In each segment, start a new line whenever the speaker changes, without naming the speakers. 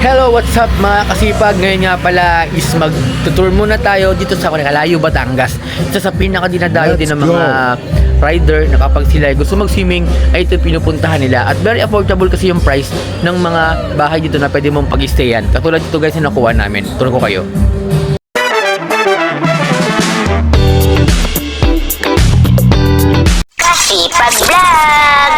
Hello, what's up mga kasipag? Ngayon nga pala is mag-tour muna tayo dito sa Kalayo, Batangas. Isa sa pinaka-dinadayo din ng mga rider na kapag sila ay gusto mag-swimming ay ito pinupuntahan nila. At very affordable kasi yung price ng mga bahay dito na pwede mong pag-stayan. Katulad dito guys na nakuha namin. Turo ko kayo.
Kasipag Vlog!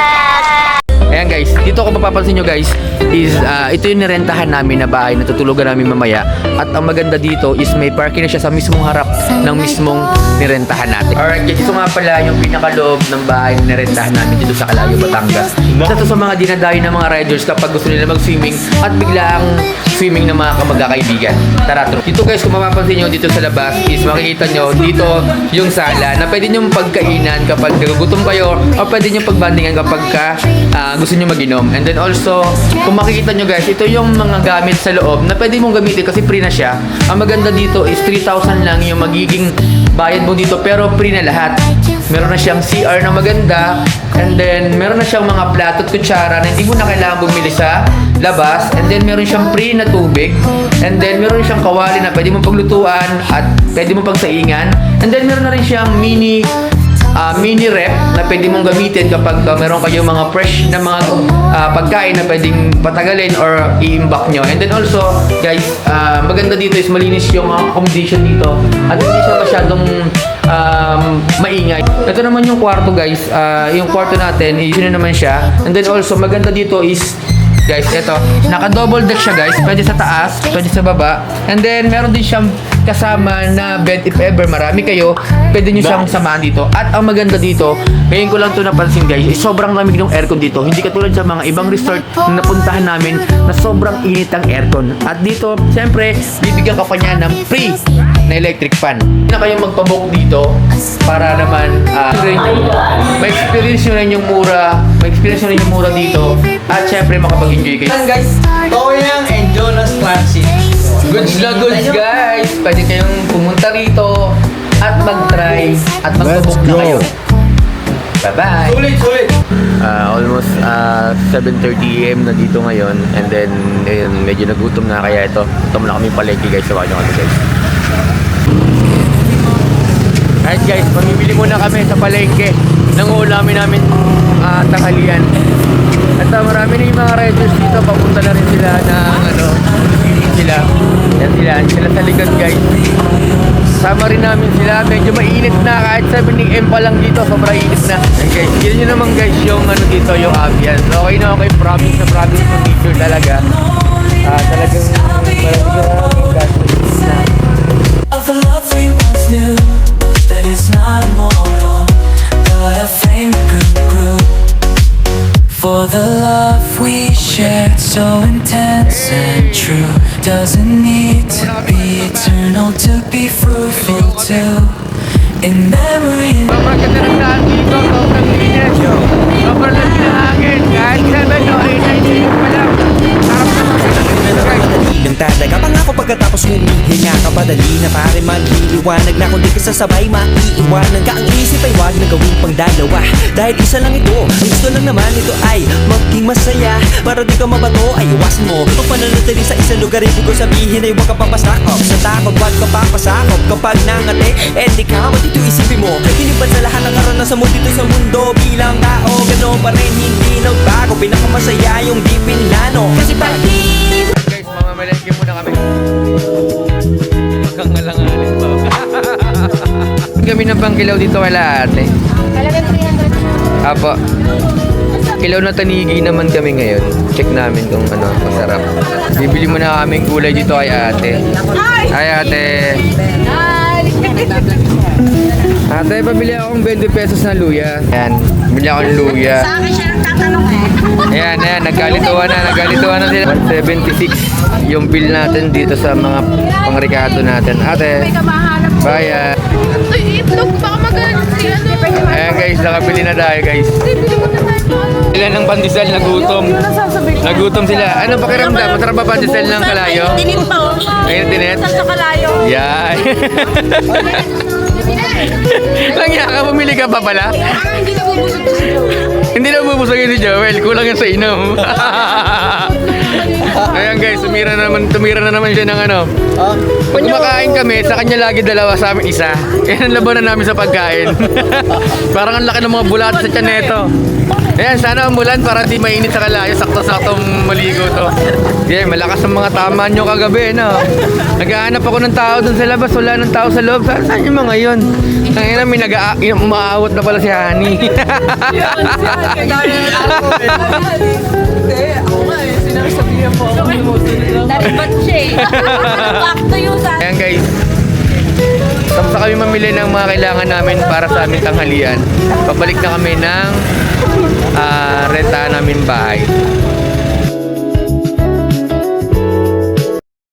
Ayan guys, dito kung mapapansin nyo guys is ito yung nirentahan namin na bahay na tutulugan namin mamaya. At ang maganda dito is may parking na siya sa mismong harap ng mismong nirentahan natin. Alright guys, ito nga pala yung pinakaloob ng bahay na nirentahan namin dito sa Kalayo, Batangas. Isa to sa mga dinadayo ng mga riders kapag gusto nila mag-swimming at biglaang swimming ng mga kamagkakaibigan. Tara, dito guys kung mapapansin nyo dito sa labas is makikita nyo dito yung sala na pwede nyo pagkainan kapag nagugutom kayo o pwede nyo pagbandingan kapag gusto nyo mag-inom. And then also, kung makikita nyo guys, ito yung mga gamit sa loob na pwede mong gamitin kasi free na siya. Ang maganda dito is 3,000 lang yung magiging bayad mo dito pero free na lahat. Meron na siyang CR na maganda and then meron na siyang mga plato at kutsara na hindi mo na kailangan bumili sa labas. And then meron siyang free na tubig and then meron siyang kawali na pwede mong paglutuan at pwede mong pagsaingan. And then meron na rin siyang mini rep na pwede mong gamitin kapag meron kayong mga fresh na mga pagkain na pwedeng patagalin or i-imbak nyo. And then also, guys, maganda dito is malinis yung accommodation dito at hindi siya masyadong maingay. Ito naman yung kwarto guys, yung kwarto natin, yun na naman siya. And then also, maganda dito is guys, ito, naka-double deck siya guys, pwede sa taas, pwede sa baba. And then, meron din siyang kasama na bed if ever marami kayo, pwede nyo siyang samahan dito. At ang maganda dito, ngayon ko lang ito napansin guys, sobrang lamig ng aircon dito. Hindi katulad sa mga ibang resort na napuntahan namin na sobrang init ang aircon. At dito, siyempre, bibigyan ka pa niya ng free na electric fan. Hindi na kayong magpabook dito para naman ma-experience nyo rin yung mura, ma-experience nyo rin yung mura dito. At siyempre, makapag-enjoy kayo.
Guys, Toyang and Jonas Classic.
Goods na goods guys! Pwede kayong pumunta rito at mag-try at mag-book na kayo. Bye-bye!
Sulit!
Almost 7:30 AM na dito ngayon and then medyo nagutom na kaya ito na kami palengke guys. Sabahan nyo kami guys. Alright guys, mamimili muna kami sa palengke ng ulamin namin tanghalian. At marami na yung mga riders dito, papunta na rin sila ng sila. Yan sila sa likod guys. Sama rin namin sila, medyo mainit na kahit 7 AM pa lang dito, sobrang init na. And guys, yun nyo naman guys yung dito, yung ambience. Okay na okay, promise na promise ng teacher talaga. Talagang maraming gastos na.
Of the love we once knew, that is not more, but a flame grew. For the love we shared, so intense and true, doesn't need to be eternal to be fruitful too. In memory.
Sobrang ganda ng daan dito, sobrang linis. Sobrang lamig ng hangin, kahit 7 o 8 AM pa lang. Sarap na mga guys.
Nang talaga pangako pagkatapos humihinga ka pa dali na pare magliliwanag na kung di ka sasabay maiiwanan ka ang isip ay wag na gawing pang dalawa dahil isa lang ito, ang gusto lang naman ito ay maging masaya para di ka mabato ay iwasan mo pag pananatili sa isang lugar ibig ko sabihin ay huwag ka papasakop sa takot wag ka papasakop kapag nangate di ka dito isipin mo hinibat sa lahat ng karanasan mo dito sa mundo bilang tao gano'n pa rin hindi nagbago pinakamasaya yung di pinlano kasi pag-ibig
Mamalengke muna kami. Makangalangalin pa. Kami ng pangkilaw dito wala ate.
Halagang 300.
Apo. Kilaw na tanigi naman kami ngayon. Check namin kung masarap. Bibili muna kaming gulay dito kay ate. Hi ate. Ate, pabili akong 20 pesos na luya. Ayan, bili akong luya.
Sa akin siya nagtatanong
Ayan, nagkalituan na sila. 176 yung bill natin dito sa mga pangrekado natin. Ate, bye.
Itlog, baka magalit si
Ayan guys, nakabili na tayo guys. Sila ng pandesal, nagutom. Nagutom sila. Ano pakiramdam? Masarap ba pandesal ng Kalayo?
Tinit pa oh.
Ayun, tinit?
Sa Kalayo.
Yan. Langya ka, bumili ka pa pala?
Hindi na bubusog si Joel.
Hindi na bubusog si Joel, kulang yan sa inom. Ayan guys, tumira na naman siya ng ano. Pag kumakain kami, sa kanya lagi dalawa, sa amin isa. Yan ang labanan namin sa pagkain. Parang ang laki ng mga bulato sa tiyan neto. Ayan, sana umulan para di mainit sa kalayo. Sakto-saktong maligo to. Yan, malakas ang mga tama nyo kagabi, no? Naghahanap ako ng tao dun sa labas. Wala ng tao sa loob. Saan yung mga yun? Tangina, may umaawat na pala si Honey.
Naribat siya eh. Back to you sa
Ayan guys, tapos na kami mamili ng mga kailangan namin para sa aming tanghalian. Pabalik na kami ng rentahan namin bahay.